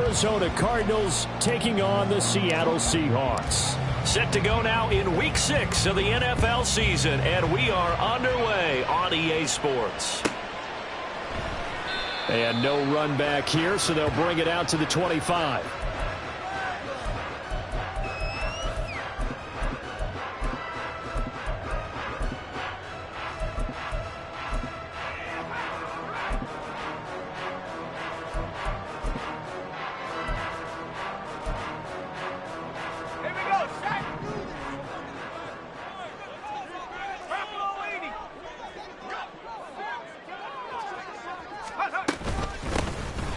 Arizona Cardinals taking on the Seattle Seahawks. Set to go now in Week 6 of the NFL season, and we are underway on EA Sports. And no run back here, so they'll bring it out to the 25.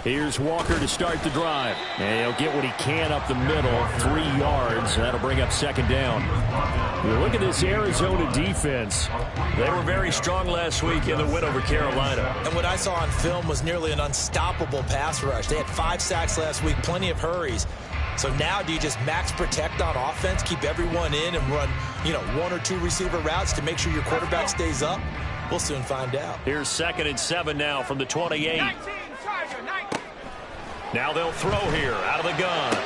Here's Walker to start the drive. And he'll get what he can up the middle, 3 yards. That'll bring up second down. You look at this Arizona defense. They were very strong last week in the win over Carolina. And what I saw on film was nearly an unstoppable pass rush. They had 5 sacks last week, plenty of hurries. So now do you just max protect on offense, keep everyone in and run, 1 or 2 receiver routes to make sure your quarterback stays up? We'll soon find out. Here's 2nd and 7 now from the 28. Now they'll throw here out of the gun.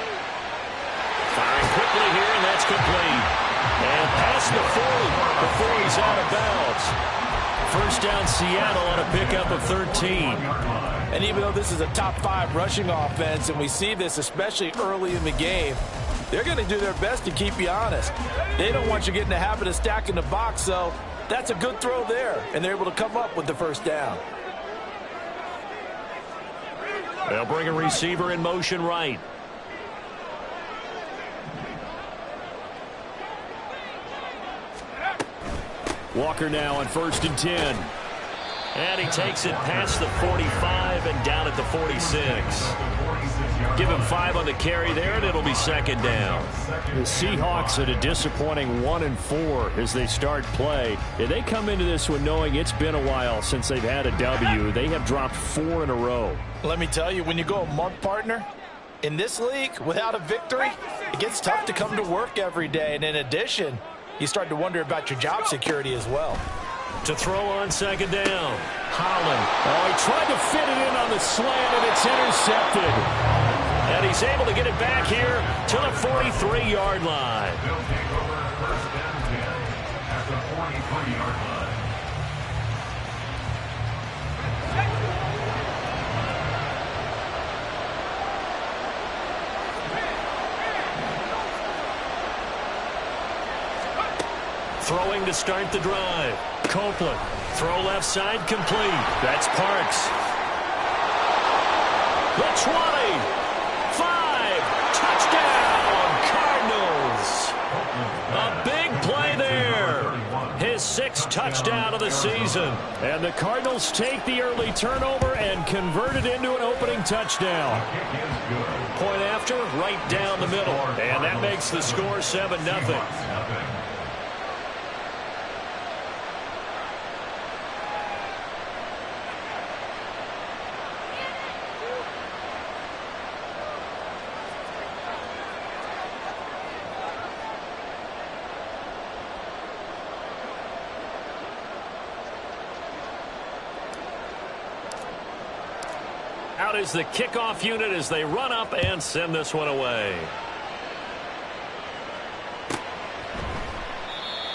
Firing quickly here, and that's complete. And past the 40 before he's out of bounds. First down Seattle on a pickup of 13. And even though this is a top 5 rushing offense, and we see this especially early in the game, they're going to do their best to keep you honest. They don't want you getting the habit of stacking the box, so that's a good throw there, and they're able to come up with the first down. They'll bring a receiver in motion right. Walker now on 1st and 10. And he takes it past the 45 and down at the 46. Give him 5 on the carry there, and it'll be second down. The Seahawks at a disappointing 1-4 as they start play. And they come into this one knowing it's been a while since they've had a W. They have dropped 4 in a row. Let me tell you, when you go a month, partner, in this league, without a victory, it gets tough to come to work every day. And in addition, you start to wonder about your job security as well. To throw on second down. Holland. Oh, he tried to fit it in on the slant, and it's intercepted. And he's able to get it back here to the 43-yard line. Throwing to start the drive. Copeland. Throw left side complete. That's Parks. The 20. 5. Touchdown, Cardinals. A big play there. His 6th touchdown of the season. And the Cardinals take the early turnover and convert it into an opening touchdown. Point after, right down the middle. And that makes the score 7-0. Out is the kickoff unit as they run up and send this one away.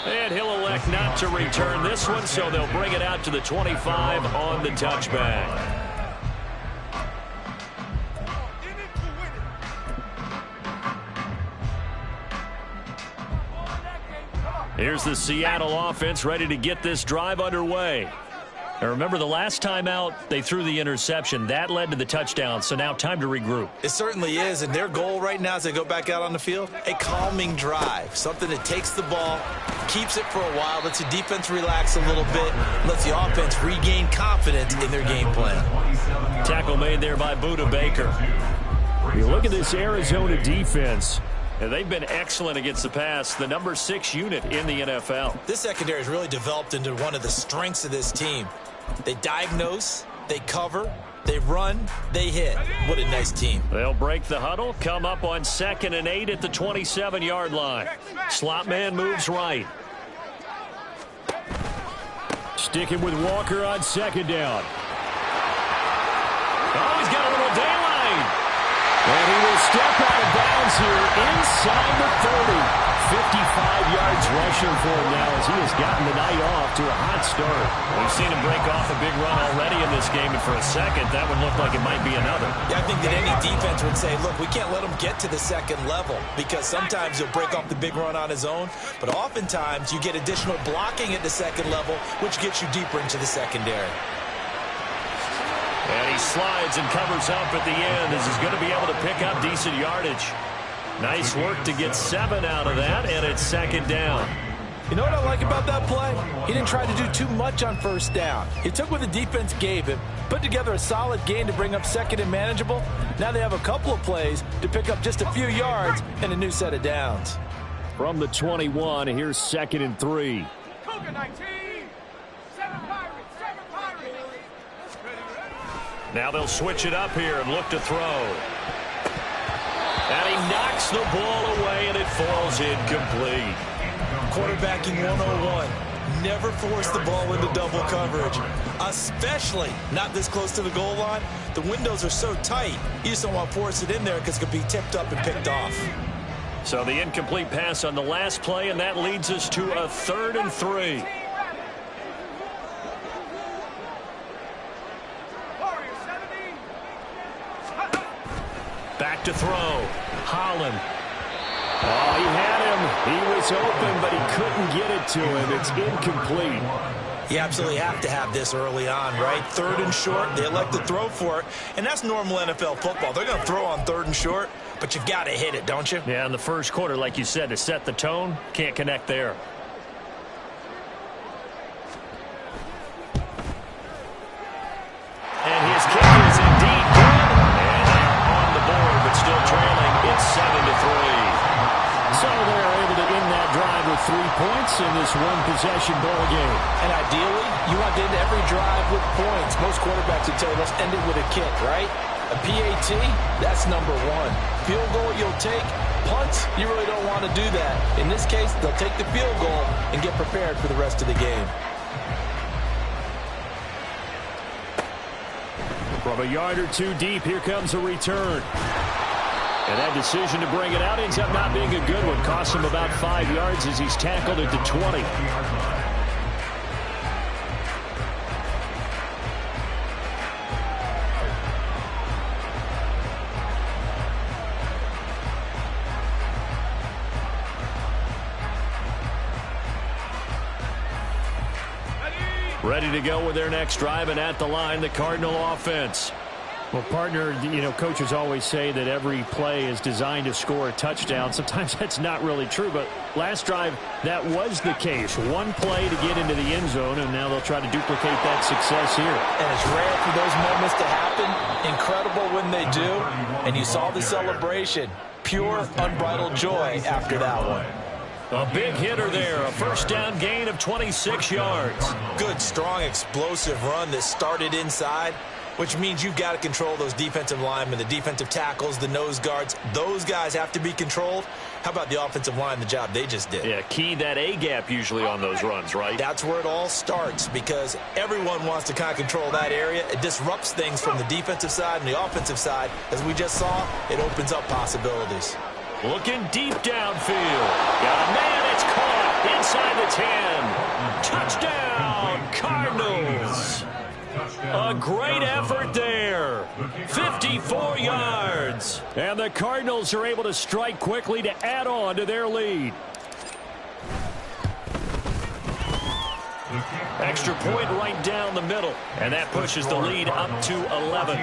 And he'll elect not to return this one, so they'll bring it out to the 25 on the touchback. Here's the Seattle offense ready to get this drive underway. Now remember, the last time out, they threw the interception. That led to the touchdown, so now time to regroup. It certainly is, and their goal right now as they go back out on the field, a calming drive, something that takes the ball, keeps it for a while, lets the defense relax a little bit, lets the offense regain confidence in their game plan. Tackle made there by Budda Baker. You look at this Arizona defense. And they've been excellent against the pass, the number 6 unit in the NFL. This secondary has really developed into one of the strengths of this team. They diagnose, they cover, they run, they hit. What a nice team. They'll break the huddle, come up on 2nd and 8 at the 27-yard line. Slot man moves right. Sticking with Walker on 2nd down. Oh, he's got a little daylight. And is here inside the 30. 55 yards rushing for him now as he has gotten the night off to a hot start. We've seen him break off a big run already in this game, and for a second, that would look like it might be another. Yeah, I think that any defense would say, look, we can't let him get to the second level because sometimes he'll break off the big run on his own, but oftentimes you get additional blocking at the second level, which gets you deeper into the secondary. And he slides and covers up at the end as he's going to be able to pick up decent yardage. Nice work to get 7 out of that, and it's second down. You know what I like about that play? He didn't try to do too much on first down. He took what the defense gave him, put together a solid gain to bring up second and manageable. Now they have a couple of plays to pick up just a few yards and a new set of downs. From the 21, here's 2nd and 3. Cougar 19, 7 Pirates. Now they'll switch it up here and look to throw. And he knocks the ball away, and it falls incomplete. Quarterbacking 101. Never force the ball into double coverage, especially not this close to the goal line. The windows are so tight, you just don't want to force it in there because it could be tipped up and picked off. So the incomplete pass on the last play, and that leads us to a 3rd and 3. Back to throw. Holland. Oh, he had him. He was open, but he couldn't get it to him. It's incomplete. You absolutely have to have this early on, right? 3rd and short, they elect to throw for it, and that's normal NFL football. They're going to throw on 3rd and short, but you've got to hit it, don't you? Yeah, in the first quarter, like you said, to set the tone, can't connect there. And his kick is indeed good. And they're on the board, but still trailing. It's 7-3. So they're able to end that drive with 3 points in this one-possession ball game. And ideally, you want to end every drive with points. Most quarterbacks would tell you, let's end it with a kick, right? A PAT, that's number 1. Field goal you'll take. Punts, you really don't want to do that. In this case, they'll take the field goal and get prepared for the rest of the game. From a yard or two deep, here comes a return. And that decision to bring it out ends up not being a good one. Costs him about 5 yards as he's tackled at the 20. Ready to go with their next drive, and at the line, the Cardinal offense. Well, partner, coaches always say that every play is designed to score a touchdown. Sometimes that's not really true, but last drive, that was the case. One play to get into the end zone, and now they'll try to duplicate that success here. And it's rare for those moments to happen. Incredible when they do. And you saw the celebration. Pure, unbridled joy after that one. A big hitter there, a first down gain of 26 yards. Good, strong, explosive run that started inside, which means you've got to control those defensive linemen, the defensive tackles, the nose guards. Those guys have to be controlled. How about the offensive line, the job they just did? Yeah, key that A-gap usually on those runs, right? That's where it all starts because everyone wants to kind of control that area. It disrupts things from the defensive side and the offensive side. As we just saw, it opens up possibilities. Looking deep downfield. Got a man, it's caught inside the 10. Touchdown, Cardinals. A great effort there. 54 yards. And the Cardinals are able to strike quickly to add on to their lead. Extra point right down the middle. And that pushes the lead up to 11.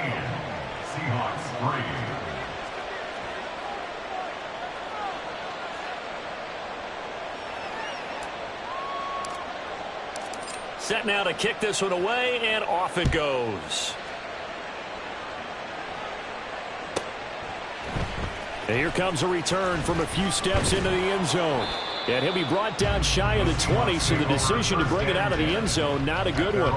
Set now to kick this one away, and off it goes. And here comes a return from a few steps into the end zone. And he'll be brought down shy of the 20, so the decision to bring it out of the end zone, not a good one.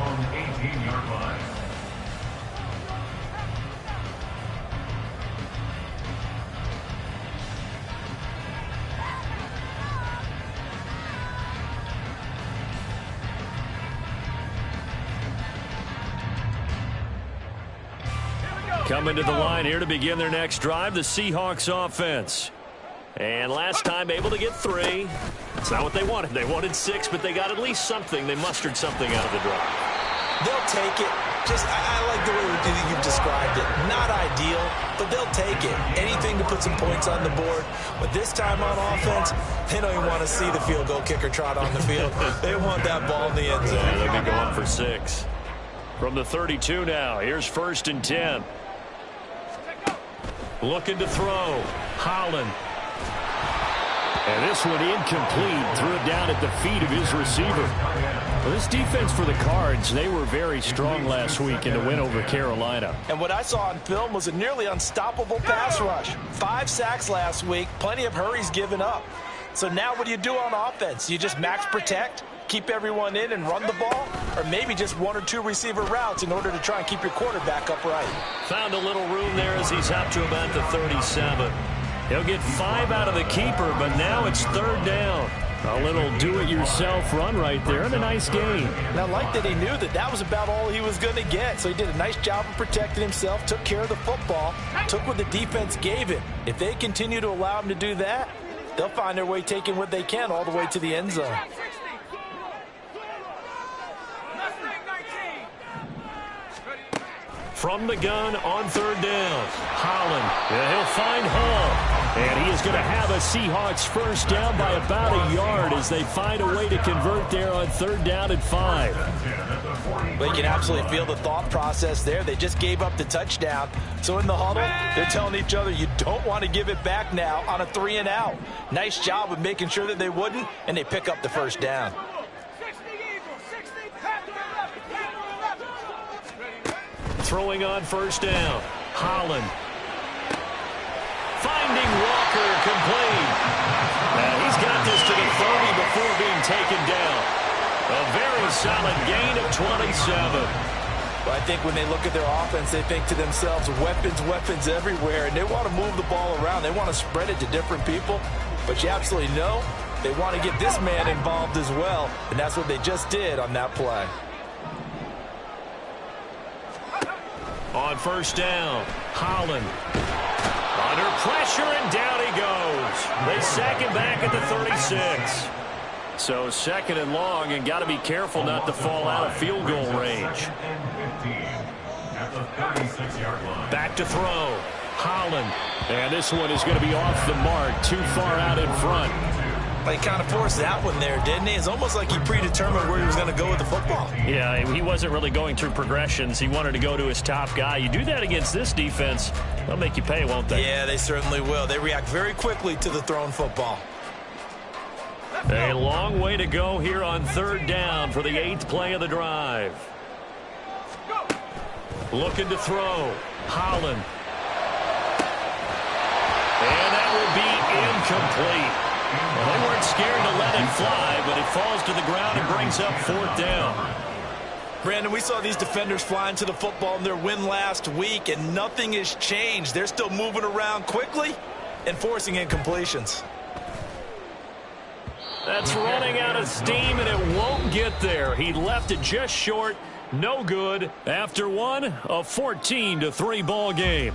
Coming to the line here to begin their next drive, the Seahawks offense. And last time able to get 3. It's not what they wanted. They wanted 6, but they got at least something. They mustered something out of the drive. They'll take it. I like the way you've described it. Not ideal, but they'll take it. Anything to put some points on the board. But this time on offense, they don't even want to see the field goal kicker trot on the field. They want that ball in the end zone. Yeah, they'll be going for 6. From the 32 now, here's 1st and 10. Looking to throw. Holland. And this one incomplete. Threw it down at the feet of his receiver. Well, this defense for the Cards, they were very strong last week in the win over Carolina. And what I saw on film was a nearly unstoppable pass rush. 5 sacks last week, plenty of hurries given up. So now what do you do on offense? You just max protect, keep everyone in and run the ball? Or maybe just 1 or 2 receiver routes in order to try and keep your quarterback upright? Found a little room there as he's up to about the 37. He'll get 5 out of the keeper, but now it's 3rd down. A little do-it-yourself run right there and a nice gain. And I like that he knew that was about all he was going to get. So he did a nice job of protecting himself, took care of the football, took what the defense gave him. If they continue to allow him to do that, they'll find their way taking what they can all the way to the end zone. From the gun on 3rd down. Holland. Yeah, he'll find Hall. And he is going to have a Seahawks first down by about a yard as they find a way to convert there on 3rd down and 5. But you can absolutely feel the thought process there. They just gave up the touchdown. So in the huddle, they're telling each other, you don't want to give it back now on a 3 and out. Nice job of making sure that they wouldn't, and they pick up the first down. Throwing on 1st down. Holland. Finding Walker complete. And he's got this to the 30 before being taken down. A very solid gain of 27. But I think when they look at their offense, they think to themselves, weapons everywhere, and they want to move the ball around. They want to spread it to different people. But you absolutely know they want to get this man involved as well, and that's what they just did on that play. On 1st down, Holland. Under pressure, and down he goes. They sack him back at the 36. So 2nd and long, and got to be careful not to fall out of field goal range. Back to throw. Holland. And this one is going to be off the mark, too far out in front. He kind of forced that one there, didn't he? It's almost like he predetermined where he was going to go with the football. Yeah, he wasn't really going through progressions. He wanted to go to his top guy. You do that against this defense, they'll make you pay, won't they? Yeah, they certainly will. They react very quickly to the thrown football. A long way to go here on 3rd down for the 8th play of the drive. Looking to throw. Holland. And that will be incomplete. Well, they weren't scared to let it fly, but it falls to the ground and brings up 4th down. Brandon, we saw these defenders flying to the football in their win last week, and nothing has changed. They're still moving around quickly and forcing incompletions. That's running out of steam, and it won't get there. He left it just short. No good. After one, a 14-3 ball game.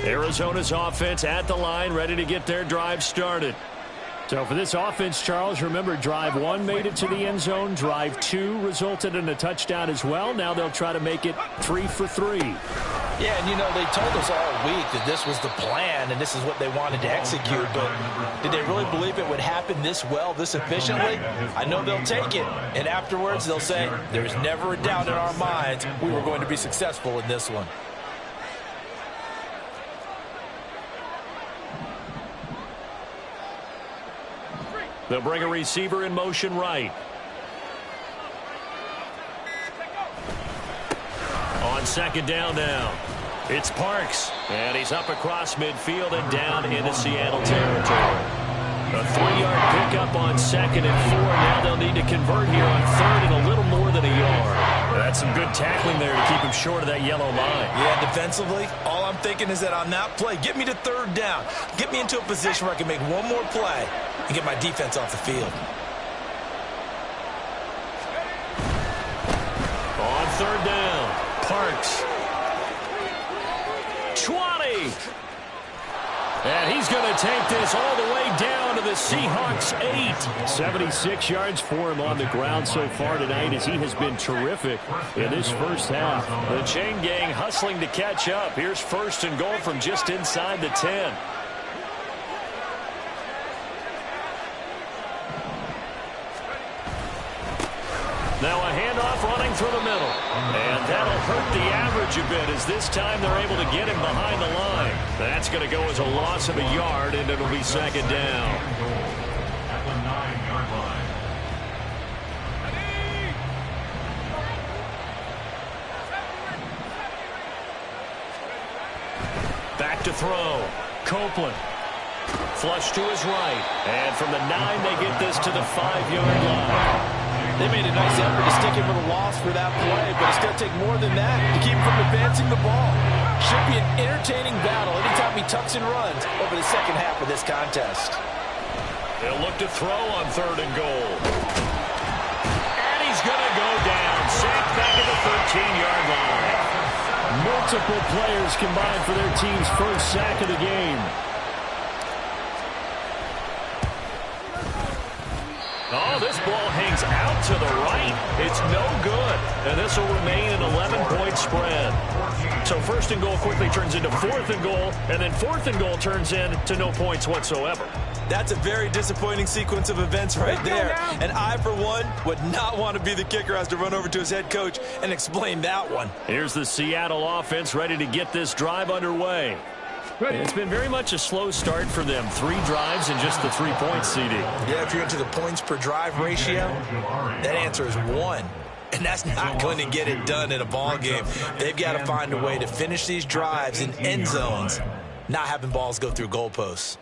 Arizona's offense at the line, ready to get their drive started. So for this offense, Charles, remember drive 1 made it to the end zone. Drive 2 resulted in a touchdown as well. Now they'll try to make it 3 for 3. Yeah, and you know, they told us all week that this was the plan and this is what they wanted to execute, but did they really believe it would happen this well, this efficiently? I know they'll take it, and afterwards they'll say, there's never a doubt in our minds we were going to be successful in this one. They'll bring a receiver in motion right. On 2nd down now, it's Parks. And he's up across midfield and down into Seattle territory. A 3-yard pickup on 2nd and 4. Now they'll need to convert here on 3rd and a little more than a yard. That's some good tackling there to keep him short of that yellow line. Yeah, defensively, all I'm thinking is that on that play, get me to third down. Get me into a position where I can make one more play and get my defense off the field. On third down, Parks. 20. And he's going to take this all the way down to the Seahawks 8. 76 yards for him on the ground so far tonight as he has been terrific in this first half. The chain gang hustling to catch up. Here's first and goal from just inside the 10. Now a handoff running through the middle. And that'll hurt the average a bit as this time they're able to get him behind the line. That's going to go as a loss of a yard, and it'll be second down. At the 9-yard line. Back to throw. Copeland. Flush to his right. And from the 9, they get this to the 5-yard line. They made a nice effort to stick him with a loss for that play, but it's going to take more than that to keep him from advancing the ball. Should be an entertaining battle anytime he tucks and runs over the second half of this contest. They'll look to throw on third and goal. And he's going to go down. Sacked back at the 13-yard line. Multiple players combined for their team's first sack of the game. Oh, this ball hangs out to the right. It's no good. And this will remain an 11-point spread. So first and goal quickly turns into fourth and goal, and then fourth and goal turns into no points whatsoever. That's a very disappointing sequence of events right there. And I, for one, would not want to be the kicker who has to run over to his head coach and explain that one. Here's the Seattle offense ready to get this drive underway. It's been very much a slow start for them. 3 drives and just the 3 points, CD. Yeah, if you're into the points per drive ratio, that answer is 1. And that's not going to get it done in a ball game. They've got to find a way to finish these drives in end zones, not having balls go through goalposts.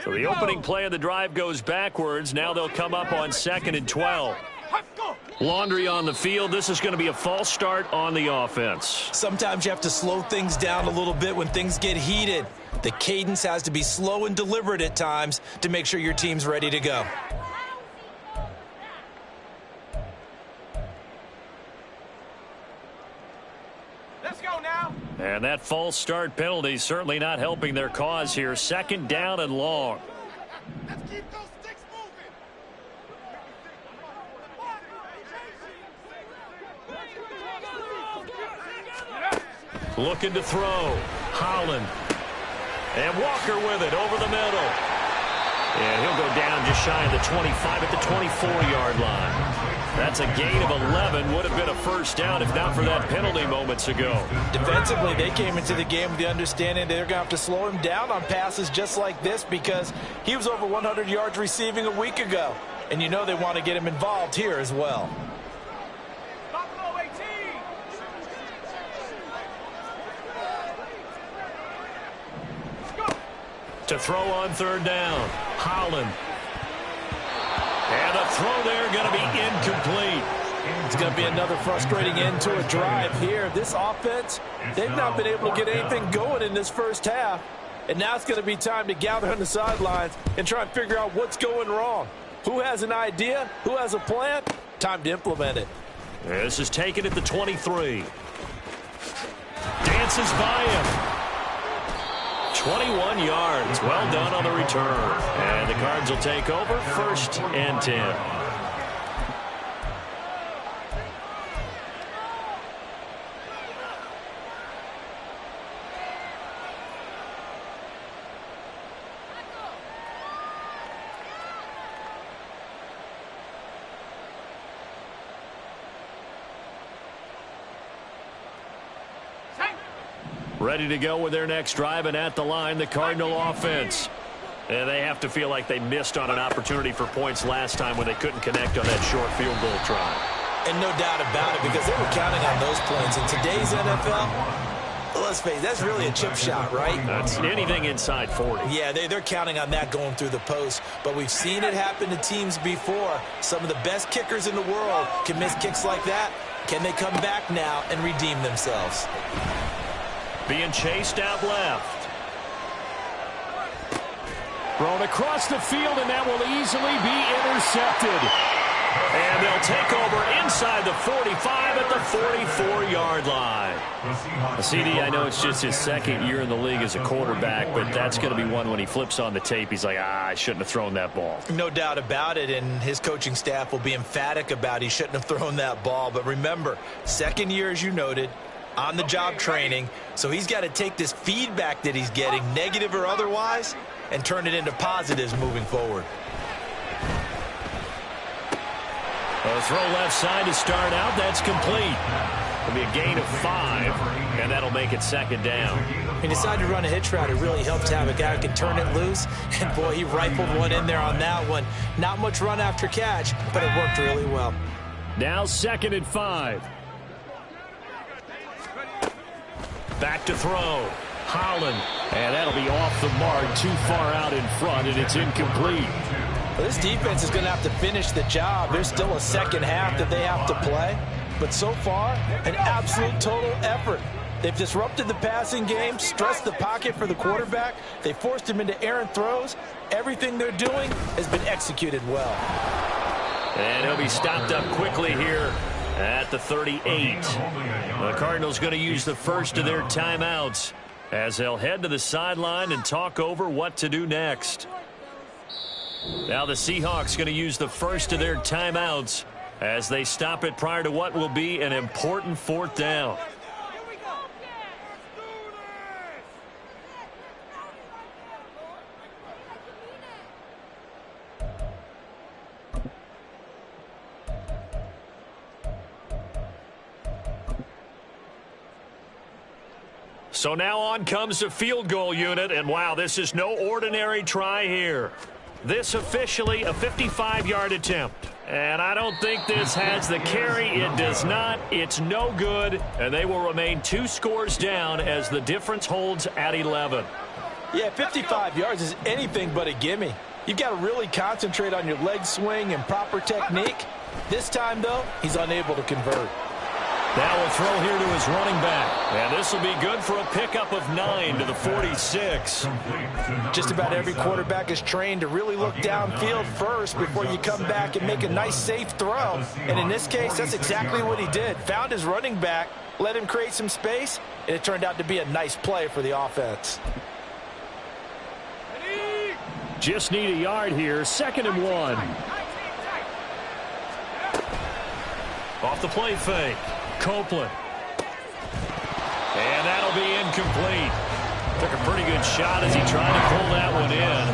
So the opening play of the drive goes backwards. Now they'll come up on 2nd and 12. Laundry on the field. This is going to be a false start on the offense. Sometimes you have to slow things down a little bit when things get heated. The cadence has to be slow and deliberate at times to make sure your team's ready to go. Let's go now. And that false start penalty certainly not helping their cause here. 2nd down and long. Let's keep those sticks moving. Looking to throw. Holland. And Walker with it over the middle. And he'll go down just shy of the 25 at the 24-yard line. That's a gain of 11. Would have been a first down if not for that penalty moments ago. Defensively, they came into the game with the understanding they're going to have to slow him down on passes just like this because he was over 100 yards receiving a week ago. And you know they want to get him involved here as well. Buffalo 18. To throw on third down. Holland. And the throw there going to be incomplete. It's going to be another frustrating end to a drive here. This offense, they've not been able to get anything going in this first half. And now it's going to be time to gather on the sidelines and try and figure out what's going wrong. Who has an idea? Who has a plan? Time to implement it. This is taken at the 23. Dances by him. 21 yards. Well done on the return. And the Cards will take over 1st and 10. Ready to go with their next drive, and at the line, the Cardinal offense. And they have to feel like they missed on an opportunity for points last time when they couldn't connect on that short field goal try. And no doubt about it, because they were counting on those points. In today's NFL, Let's face it, that's really a chip shot, right? That's anything inside 40. Yeah, they're counting on that going through the post. But we've seen it happen to teams before. Some of the best kickers in the world can miss kicks like that. Can they come back now and redeem themselves? Being chased out left. Thrown across the field, and that will easily be intercepted. And they'll take over inside the 45 at the 44-yard line. CD, I know it's just his second year in the league as a quarterback, but that's going to be one when he flips on the tape. He's like, I shouldn't have thrown that ball. No doubt about it, and his coaching staff will be emphatic about he shouldn't have thrown that ball. But remember, second year, as you noted, on-the-job training, so he's got to take this feedback that he's getting, negative or otherwise, and turn it into positives moving forward. A throw left side to start out. That's complete. It'll be a gain of 5, and that'll make it second down. He decided to run a hitch route. It really helped to have a guy who can turn it loose. And, boy, he rifled one in there on that one. Not much run after catch, but it worked really well. Now 2nd and 5. Back to throw. Holland. And that'll be off the mark, too far out in front, and it's incomplete. Well, this defense is going to have to finish the job. There's still a second half that they have to play. But so far, an absolute total effort. They've disrupted the passing game, stressed the pocket for the quarterback. They forced him into errant throws. Everything they're doing has been executed well. And he'll be stopped up quickly here at the 38. The Cardinals going to use the first of their timeouts as they'll head to the sideline and talk over what to do next. Now the Seahawks going to use the first of their timeouts as they stop it prior to what will be an important 4th down. So now on comes the field goal unit, and wow, this is no ordinary try here. This officially a 55-yard attempt. And I don't think this has the carry. It does not. It's no good. And they will remain 2 scores down as the difference holds at 11. Yeah, 55 yards is anything but a gimme. You've got to really concentrate on your leg swing and proper technique. This time, though, he's unable to convert. Now we'll throw here to his running back. And this will be good for a pickup of 9 to the 46. Just about every quarterback is trained to really look downfield first before you come back and make a nice, safe throw. And in this case, that's exactly what he did. Found his running back, let him create some space, and it turned out to be a nice play for the offense. Just need a yard here. 2nd and 1. Off the play fake. Copeland. And that'll be incomplete. Took a pretty good shot as he tried to pull that one in.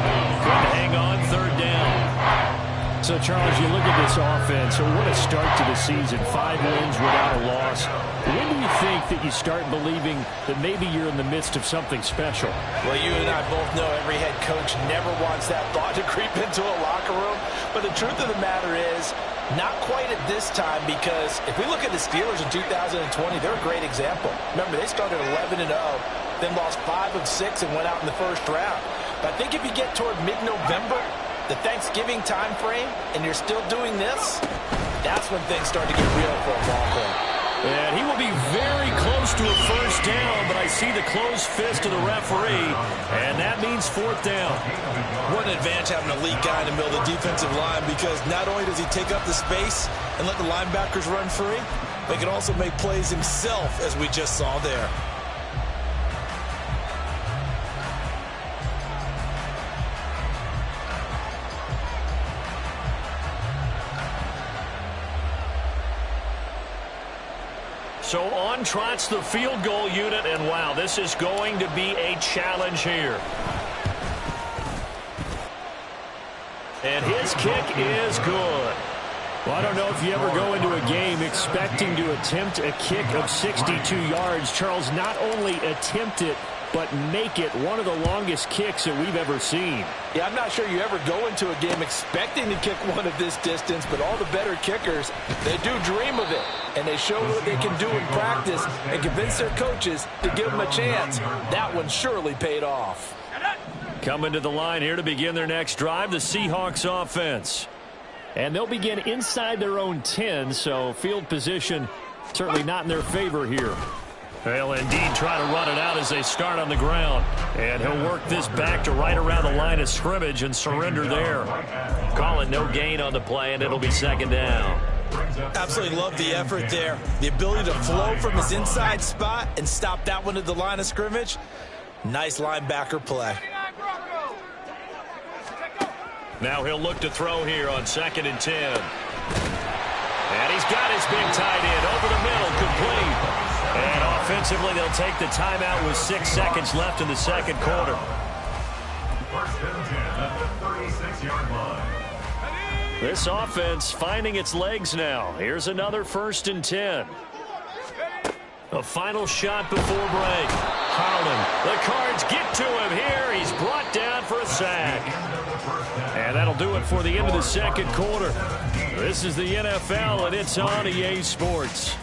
Couldn't hang on, 3rd down. So, Charles, you look at this offense, so what a start to the season. 5 wins without a loss. When do you think that you start believing that maybe you're in the midst of something special? Well, you and I both know every head coach never wants that thought to creep into a locker room. But the truth of the matter is, not quite at this time, because if we look at the Steelers in 2020, they're a great example. Remember, they started 11-0, then lost 5 of 6 and went out in the first round. But I think if you get toward mid-November, the Thanksgiving time frame, and you're still doing this, that's when things start to get real for a ball club. And he will be very close to a first down, but I see the closed fist of the referee, and that means 4th down. What an advantage having an elite guy in the middle of the defensive line, because not only does he take up the space and let the linebackers run free, but he can also make plays himself, as we just saw there. So on trots the field goal unit, and wow, this is going to be a challenge here. And his kick is good. Well, I don't know if you ever go into a game expecting to attempt a kick of 62 yards. Charles, not only attempt it, but make it one of the longest kicks that we've ever seen. Yeah, I'm not sure you ever go into a game expecting to kick one of this distance, but all the better kickers, they do dream of it, and they show what they can do in practice and convince their coaches to give them a chance. That one surely paid off. Coming to the line here to begin their next drive, the Seahawks offense. And they'll begin inside their own 10, so field position certainly not in their favor here. They'll indeed try to run it out as they start on the ground. And he'll work this back to right around the line of scrimmage and surrender there. Call it no gain on the play, and it'll be second down. Absolutely love the effort there. The ability to flow from his inside spot and stop that one at the line of scrimmage. Nice linebacker play. Now he'll look to throw here on 2nd and 10. And he's got his big tight end over the middle, complete. And offensively, they'll take the timeout with 6 seconds left in the second quarter. First and 10 at the 36-yard line. This offense finding its legs now. Here's another 1st and 10. A final shot before break. Harlan, the Cards get to him here. He's brought down for a sack. And that'll do it for the end of the second quarter. This is the NFL, and it's on EA Sports.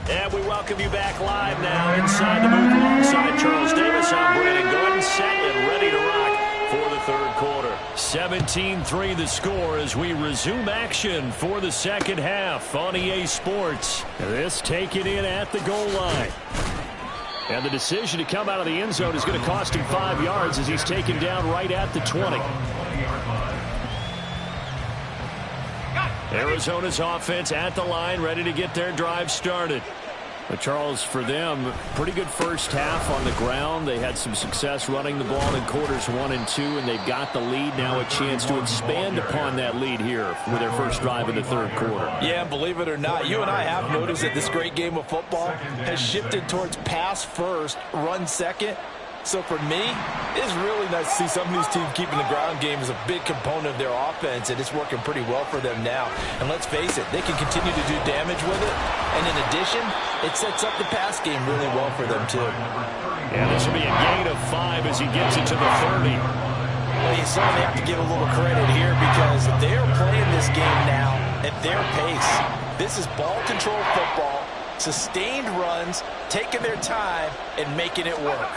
And we welcome you back live now inside the booth alongside Charles Davis. I'm Brandon Gordon, set and ready to rock for the third quarter. 17-3 the score as we resume action for the second half on EA Sports. This taken in at the goal line. And the decision to come out of the end zone is going to cost him 5 yards as he's taken down right at the 20. Arizona's offense at the line, ready to get their drive started. But Charles, for them, pretty good first half on the ground. They had some success running the ball in quarters 1 and 2, and they've got the lead now, a chance to expand upon that lead here with their first drive in the third quarter. Yeah, and believe it or not, you and I have noticed that this great game of football has shifted towards pass first, run second. So for me, it's really nice to see some of these teams keeping the ground game as a big component of their offense, and it's working pretty well for them now. And let's face it, they can continue to do damage with it. And in addition, it sets up the pass game really well for them too. And this will be a gain of 5 as he gets it to the 30. Well, you certainly have to give a little credit here because they're playing this game now at their pace. This is ball control football, sustained runs, taking their time, and making it work.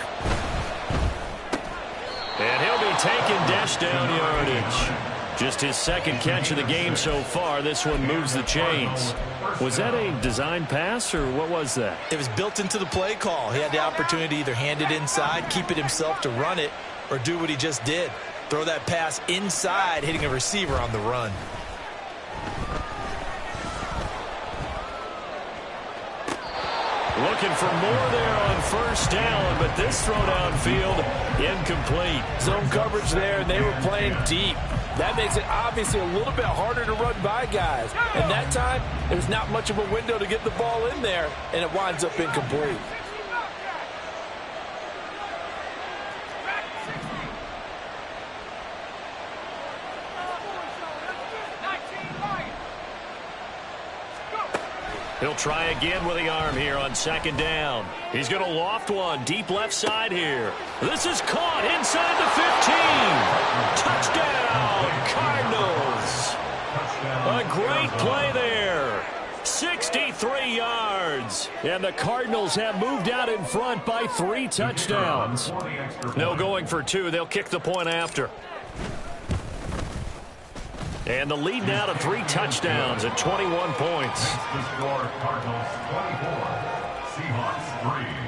And he'll be taking dash down yardage. Just his second catch of the game so far. This one moves the chains. Was that a design pass, or what was that? It was built into the play call. He had the opportunity to either hand it inside, keep it himself to run it, or do what he just did. Throw that pass inside, hitting a receiver on the run. Looking for more there on first down, but this throw downfield incomplete. Zone coverage there, and they were playing deep. That makes it obviously a little bit harder to run by guys. And that time, there's not much of a window to get the ball in there, and it winds up incomplete. He'll try again with the arm here on second down. He's going to loft one deep left side here. This is caught inside the 15. Touchdown, Cardinals. A great play there. 63 yards. And the Cardinals have moved out in front by 3 touchdowns. No going for 2. They'll kick the point after. And the lead now to 3 touchdowns at 21 points. The score, Cardinals 24, Seahawks 3.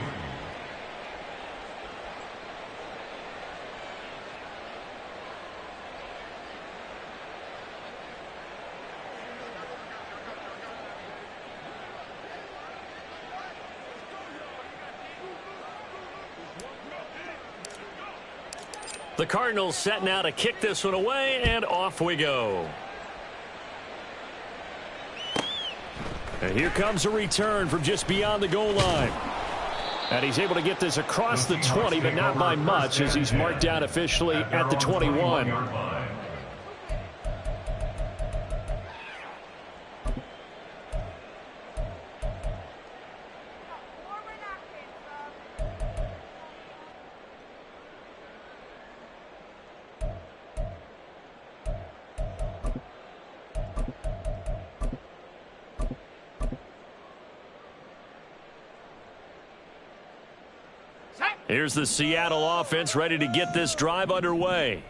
The Cardinals set now to kick this one away, and off we go. And here comes a return from just beyond the goal line. And he's able to get this across the 20, but not by much, as he's marked down officially at the 21. Here's the Seattle offense ready to get this drive underway.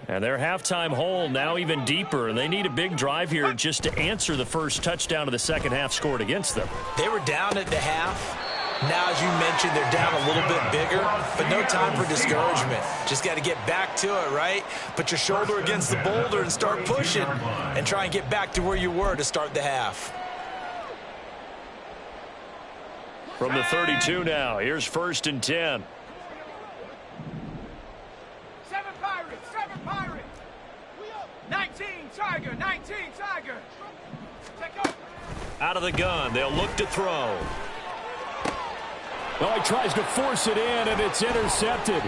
And their halftime hole now even deeper. They need a big drive here just to answer the first touchdown of the second half scored against them. They were down at the half. Now, as you mentioned, they're down a little bit bigger, but no time for discouragement. Just got to get back to it, right? Put your shoulder against the boulder and start pushing and try and get back to where you were to start the half. From the 32 now, here's 1st and 10. 7 Pirates. 19 Tiger. Take over. Out of the gun, they'll look to throw. Oh, he tries to force it in, and it's intercepted.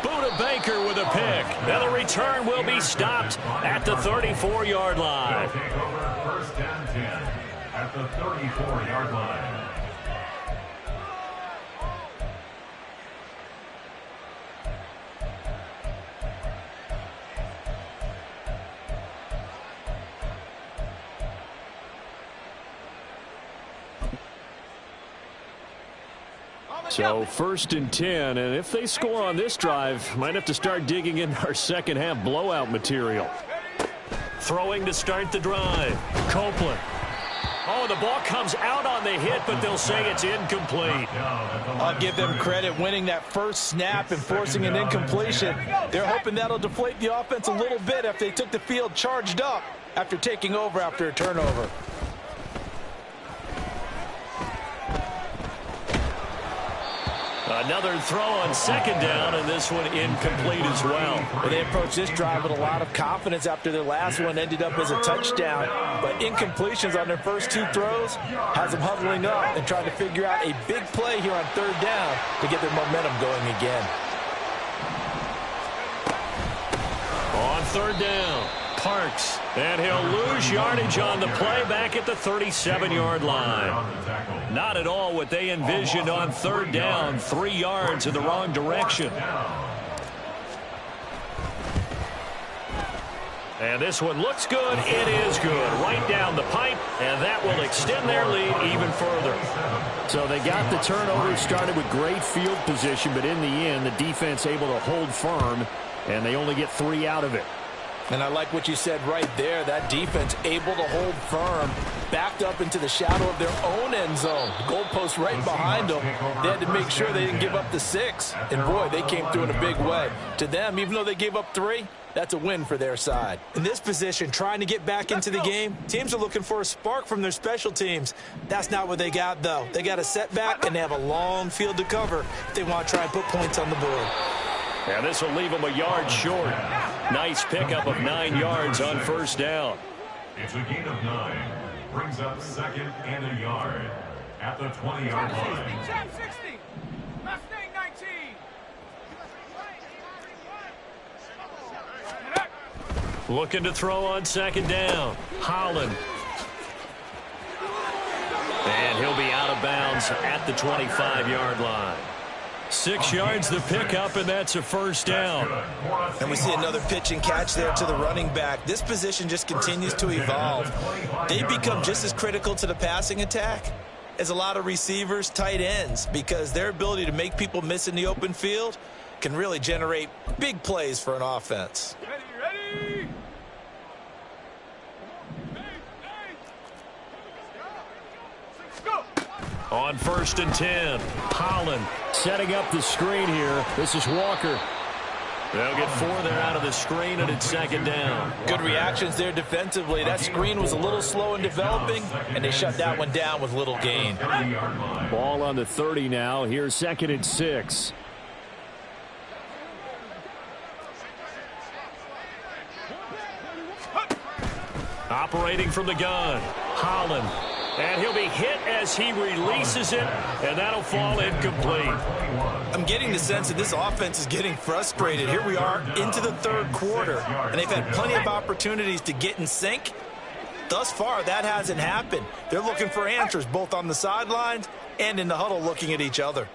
Buda Baker with a pick. Now the return will be stopped at the 34-yard line. Take over 1st and 10 at the 34-yard line. So 1st and 10, and if they score on this drive, might have to start digging in our second half blowout material. Throwing to start the drive. Copeland. Oh, the ball comes out on the hit, but they'll say it's incomplete. I'll give them credit winning that first snap and forcing an incompletion. They're hoping that'll deflate the offense a little bit if they took the field charged up after taking over after a turnover. Another throw on second down, and this one incomplete as well. They approached this drive with a lot of confidence after their last one ended up as a touchdown. But incompletions on their first 2 throws has them huddling up and trying to figure out a big play here on 3rd down to get their momentum going again. On 3rd down, Parks. And he'll lose yardage on the play back at the 37-yard line. Not at all what they envisioned on 3rd down. 3 yards in the wrong direction. And this one looks good. It is good. Right down the pipe, and that will extend their lead even further. So they got the turnover started with great field position, but in the end, the defense able to hold firm, and they only get 3 out of it. And I like what you said right there. That defense able to hold firm, backed up into the shadow of their own end zone. Goalpost right behind them. They had to make sure they didn't give up the 6. And, boy, they came through in a big way. To them, even though they gave up 3, that's a win for their side. In this position, trying to get back into the game, teams are looking for a spark from their special teams. That's not what they got, though. They got a setback, and they have a long field to cover if they want to try and put points on the board. And this will leave them a yard short. Nice pickup of 9 yards on 1st down. It's a gain of 9. Brings up 2nd and a yard at the 20-yard line. Jam 60. Mustang 19. Looking to throw on 2nd down. Holland. And he'll be out of bounds at the 25-yard line. 6 yards the pickup, and that's a 1st down. And we see another pitch and catch there to the running back. This position just continues to evolve. They become just as critical to the passing attack as a lot of receivers, tight ends, because their ability to make people miss in the open field can really generate big plays for an offense. Ready. Go. On 1st and 10, Holland Setting up the screen here. This is Walker. They'll get 4 there out of the screen, and it's 2nd down. Good reactions there defensively. That screen was a little slow in developing, and they shut that one down with little gain. Ball on the 30 now. Here's 2nd and 6. Operating from the gun, Holland. And he'll be hit as he releases it, and that'll fall incomplete. I'm getting the sense that this offense is getting frustrated. Here we are into the third quarter, and they've had plenty of opportunities to get in sync. Thus far, that hasn't happened. They're looking for answers both on the sidelines and in the huddle looking at each other.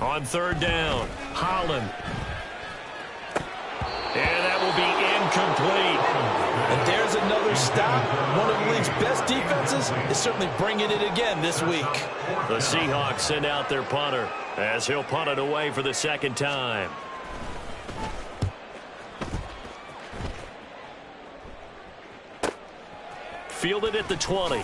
On third down, Holland. And that will be incomplete. And there's another stop. One of the league's best defenses is certainly bringing it again this week. The Seahawks send out their punter as he'll punt it away for the second time. Fielded at the 20.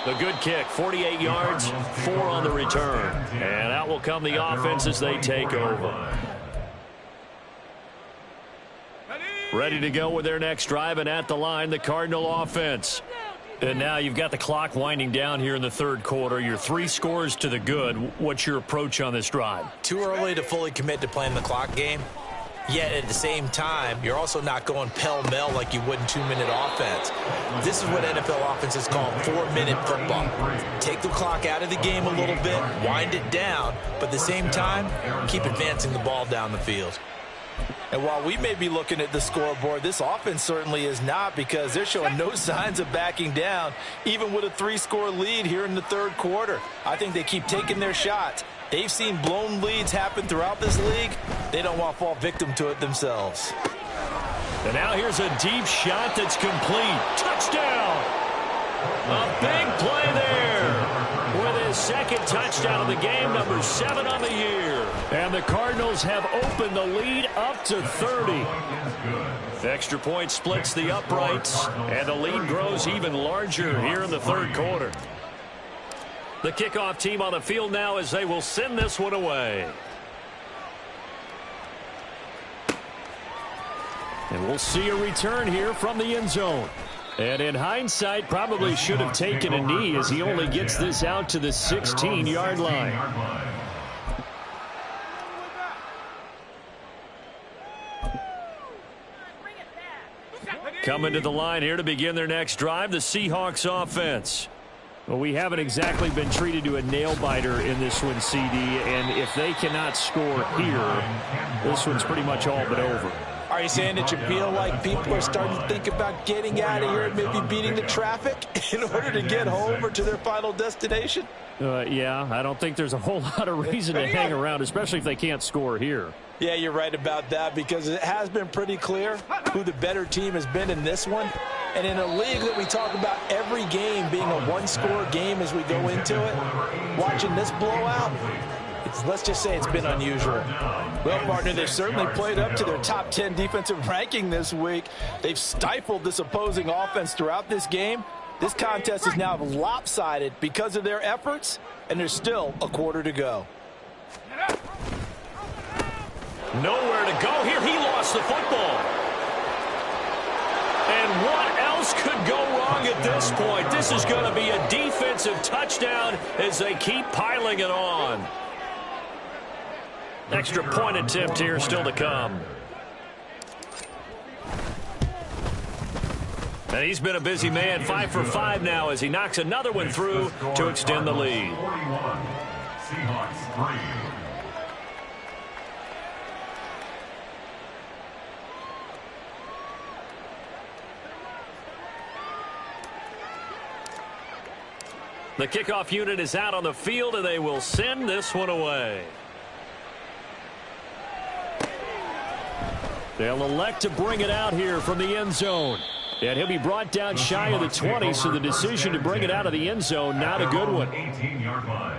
The good kick, 48 yards, 4 on the return. And out will come the offense as they take over. Ready to go with their next drive, and at the line, the Cardinal offense. And now you've got the clock winding down here in the third quarter. You're 3 scores to the good. What's your approach on this drive? Too early to fully commit to playing the clock game. Yet at the same time, you're also not going pell-mell like you would in 2-minute offense. This is what NFL offenses call 4-minute football. Take the clock out of the game a little bit, wind it down, but at the same time, keep advancing the ball down the field. And while we may be looking at the scoreboard, this offense certainly is not, because they're showing no signs of backing down, even with a 3-score lead here in the third quarter. I think they keep taking their shots. They've seen blown leads happen throughout this league. They don't want to fall victim to it themselves. And now here's a deep shot that's complete. Touchdown! A big play there with his second touchdown of the game, number 7 on the year. And the Cardinals have opened the lead up to 30. Extra point splits the uprights, and the lead grows even larger here in the third quarter. The kickoff team on the field now as they will send this one away. And we'll see a return here from the end zone. And in hindsight, probably should have taken a knee as he only gets this out to the 16-yard line. Coming to the line here to begin their next drive, the Seahawks offense. Well, we haven't exactly been treated to a nail-biter in this one, CD, and if they cannot score here, this one's pretty much all but over. Are you saying that you feel like people are starting to think about getting out of here and maybe beating the traffic in order to get home or to their final destination? Yeah, I don't think there's a whole lot of reason to hang around, especially if they can't score here. Yeah, you're right about that, because it has been pretty clear who the better team has been in this one. And in a league that we talk about every game being a one-score game as we go into it, watching this blowout, let's just say it's been unusual. Well, partner, they've certainly played up to their top 10 defensive ranking this week. They've stifled this opposing offense throughout this game. This contest is now lopsided because of their efforts, and there's still a quarter to go. Nowhere to go here. He lost the football. And what else could go wrong at this point? This is going to be a defensive touchdown as they keep piling it on. Extra point attempt here still to come. And he's been a busy man, 5 for 5 now as he knocks another one through to extend the lead. 41, Seahawks 3. The kickoff unit is out on the field, and they will send this one away. They'll elect to bring it out here from the end zone. And he'll be brought down shy of the 20, so the decision to bring it out of the end zone, not a good one. 18-yard line.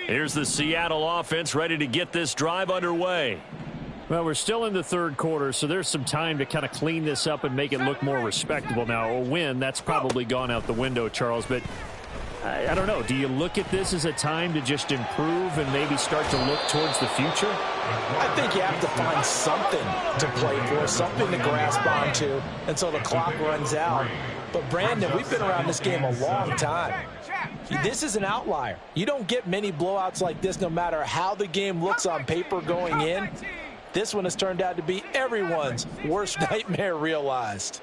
Here's the Seattle offense ready to get this drive underway. Well, we're still in the third quarter, so there's some time to kind of clean this up and make it look more respectable. Now, a win, that's probably gone out the window, Charles, but I don't know. Do you look at this as a time to just improve and maybe start to look towards the future? I think you have to find something to play for, something to grasp onto until the clock runs out. But, Brandon, we've been around this game a long time. This is an outlier. You don't get many blowouts like this no matter how the game looks on paper going in. This one has turned out to be everyone's worst nightmare realized.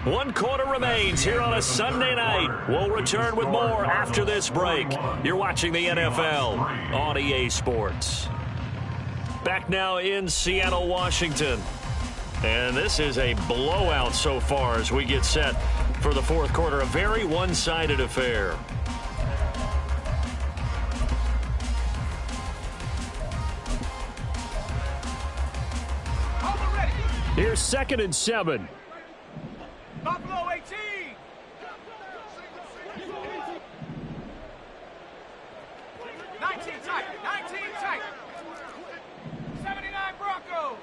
1 quarter remains here on a Sunday night. We'll return with more after this break. You're watching the NFL on EA Sports. Back now in Seattle, Washington. And this is a blowout so far as we get set for the fourth quarter. A very one-sided affair. Here's 2nd and 7. Buffalo 18. 19 tight. 19 tight. 79 Broncos.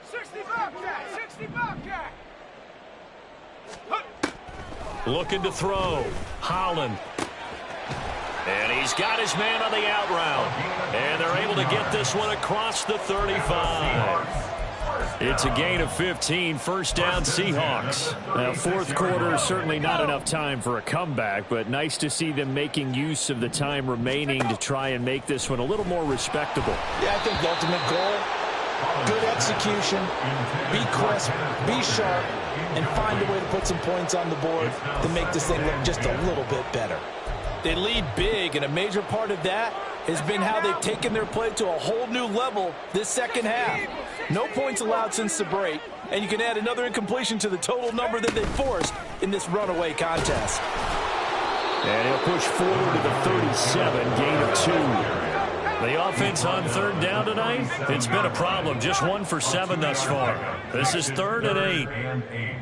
60 Bobcat. 60 Bobcat. Looking to throw. Holland. And he's got his man on the out route. And they're able to get this one across the 35. It's a gain of 15, first down Seahawks. Now, fourth quarter, certainly not enough time for a comeback, but nice to see them making use of the time remaining to try and make this one a little more respectable. Yeah, I think the ultimate goal, good execution, be crisp, be sharp, and find a way to put some points on the board to make this thing look just a little bit better. They lead big, and a major part of that has been how they've taken their play to a whole new level this second half. No points allowed since the break, and you can add another incompletion to the total number that they forced in this runaway contest. And he'll push forward to the 37, gain of 2. The offense on third down tonight, it's been a problem. Just 1 for 7 thus far. This is 3rd and 8.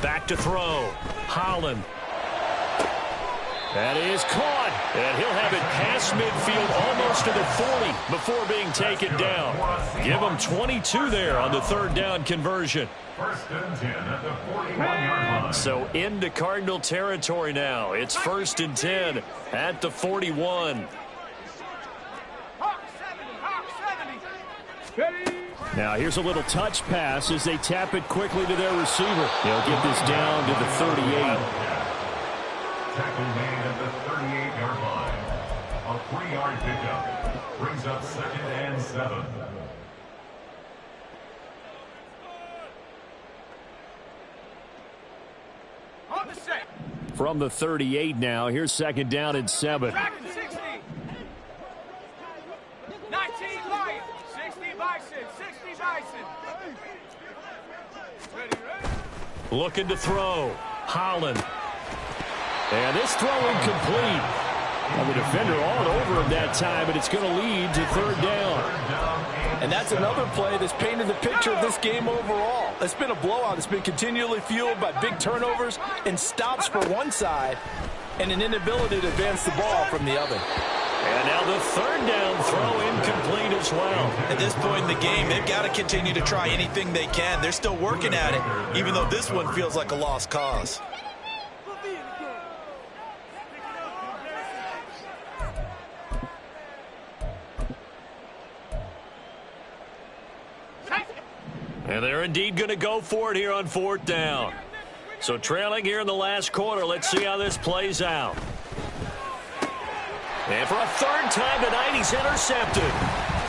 Back to throw. Holland. That is caught. And he'll have it past midfield almost to the 40 before being taken down. Give him 22 there on the third down conversion. 1st and 10 at the 41-yard line. So into Cardinal territory now. It's 1st and 10 at the 41. Hawk 70. Hawk 70. Ready. Now, here's a little touch pass as they tap it quickly to their receiver. They'll get this down to the 38. Tackle made at the 38-yard line. A 3-yard pickup brings up 2nd and 7. On the set. From the 38 now, here's 2nd down and 7. Tracking 60. 19 Lions. 60 Bison. 60 Bison. Ready. Looking to throw. Holland. And this throw incomplete. Well, the defender all over him that time, but it's going to lead to 3rd down. And that's another play that's painted the picture of this game overall. It's been a blowout. It's been continually fueled by big turnovers and stops for one side and an inability to advance the ball from the other. And now the 3rd down throw incomplete as well. At this point in the game, they've got to continue to try anything they can. They're still working at it, even though this one feels like a lost cause. And they're indeed going to go for it here on 4th down. So trailing here in the last quarter, let's see how this plays out. And for a 3rd time tonight, he's intercepted.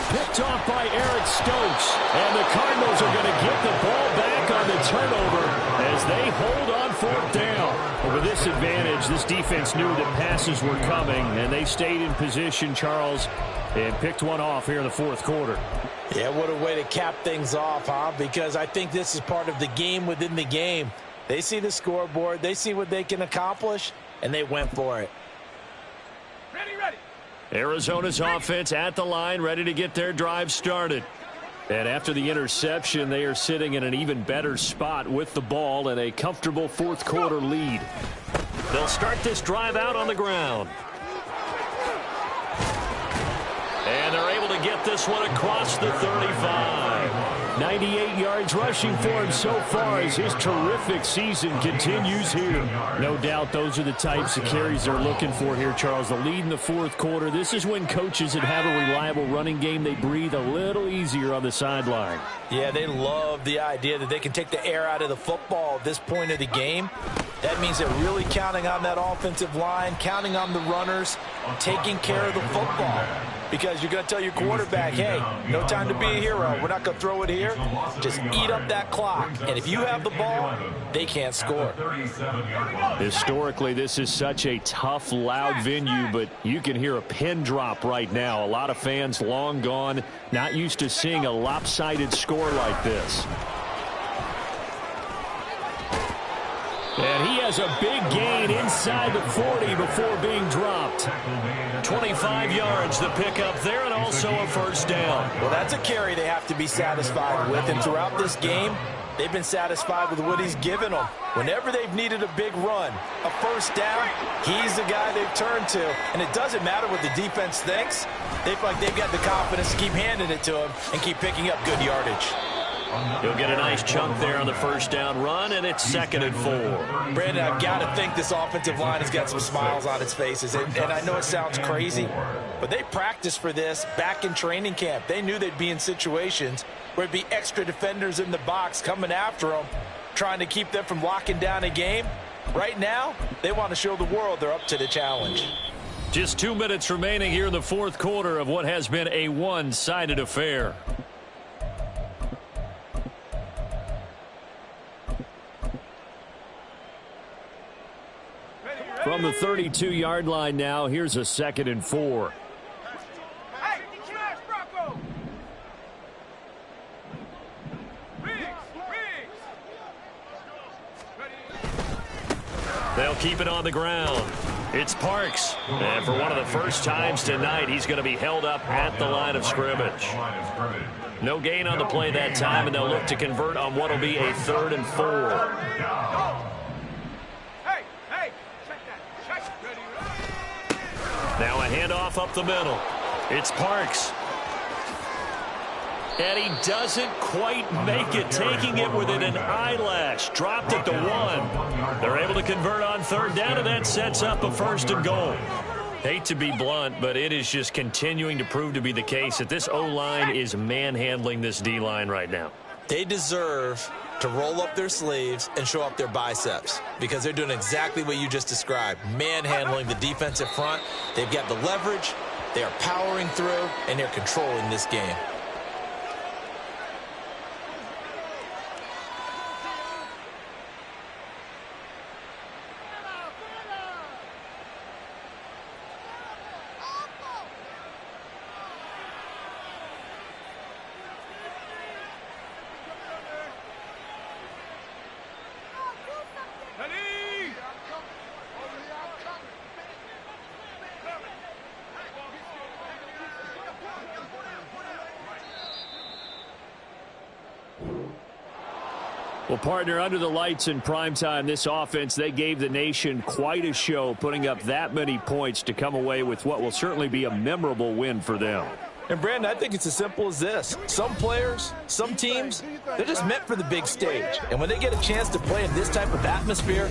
Picked off by Eric Stokes. And the Cardinals are going to get the ball back on the turnover as they hold on 4th down. But with this advantage, this defense knew that passes were coming, and they stayed in position, Charles, and picked one off here in the 4th quarter. Yeah, what a way to cap things off, huh? Because I think this is part of the game within the game. They see the scoreboard, they see what they can accomplish, and they went for it. Ready, ready. Arizona's offense at the line, ready to get their drive started. And after the interception, they are sitting in an even better spot with the ball and a comfortable 4th quarter lead. They'll start this drive out on the ground. get this one across the 35. 98 yards rushing for him so far as his terrific season continues here. No doubt those are the types of carries they're looking for here, Charles. The lead in the fourth quarter. This is when coaches that have a reliable running game, they breathe a little easier on the sideline. Yeah, they love the idea that they can take the air out of the football at this point of the game. That means they're really counting on that offensive line, counting on the runners, taking care of the football. Because you're going to tell your quarterback, hey, no time to be a hero. We're not going to throw it here. Just eat up that clock. And if you have the ball, they can't score. Historically, this is such a tough, loud venue, but you can hear a pin drop right now. A lot of fans long gone, not used to seeing a lopsided score like this. And he has a big gain inside the 40 before being dropped. 25 yards the pickup there, and also a first down. Well, that's a carry they have to be satisfied with. And throughout this game, they've been satisfied with what he's given them. Whenever they've needed a big run, a first down, he's the guy they've turned to. And it doesn't matter what the defense thinks. They feel like they've got the confidence to keep handing it to him and keep picking up good yardage. He'll get a nice chunk there on the first down run, and it's 2nd and 4. Brandon, I've got to think this offensive line has got some smiles on its faces. And I know it sounds crazy, but they practiced for this back in training camp. They knew they'd be in situations where it'd be extra defenders in the box coming after them, trying to keep them from locking down a game. Right now, they want to show the world they're up to the challenge. Just 2 minutes remaining here in the fourth quarter of what has been a one-sided affair. From the 32-yard line now, here's a 2nd and 4. Hey, smash Bronco! Riggs! They'll keep it on the ground. It's Parks. And for one of the first times tonight, he's going to be held up at the line of scrimmage. No gain on the play that time, and they'll look to convert on what will be a 3rd and 4. Now a handoff up the middle. It's Parks. And he doesn't quite make it, taking it within an eyelash. Dropped it to 1. They're able to convert on 3rd down, and that sets up a 1st and goal. Hate to be blunt, but it is just continuing to prove to be the case that this O-line is manhandling this D-line right now. They deserve to roll up their sleeves and show up their biceps because they're doing exactly what you just described, manhandling the defensive front. They've got the leverage, they are powering through, and they're controlling this game. Well, partner, under the lights in primetime, this offense, they gave the nation quite a show, putting up that many points to come away with what will certainly be a memorable win for them. And, Brandon, I think it's as simple as this. Some players, some teams, they're just meant for the big stage. And when they get a chance to play in this type of atmosphere,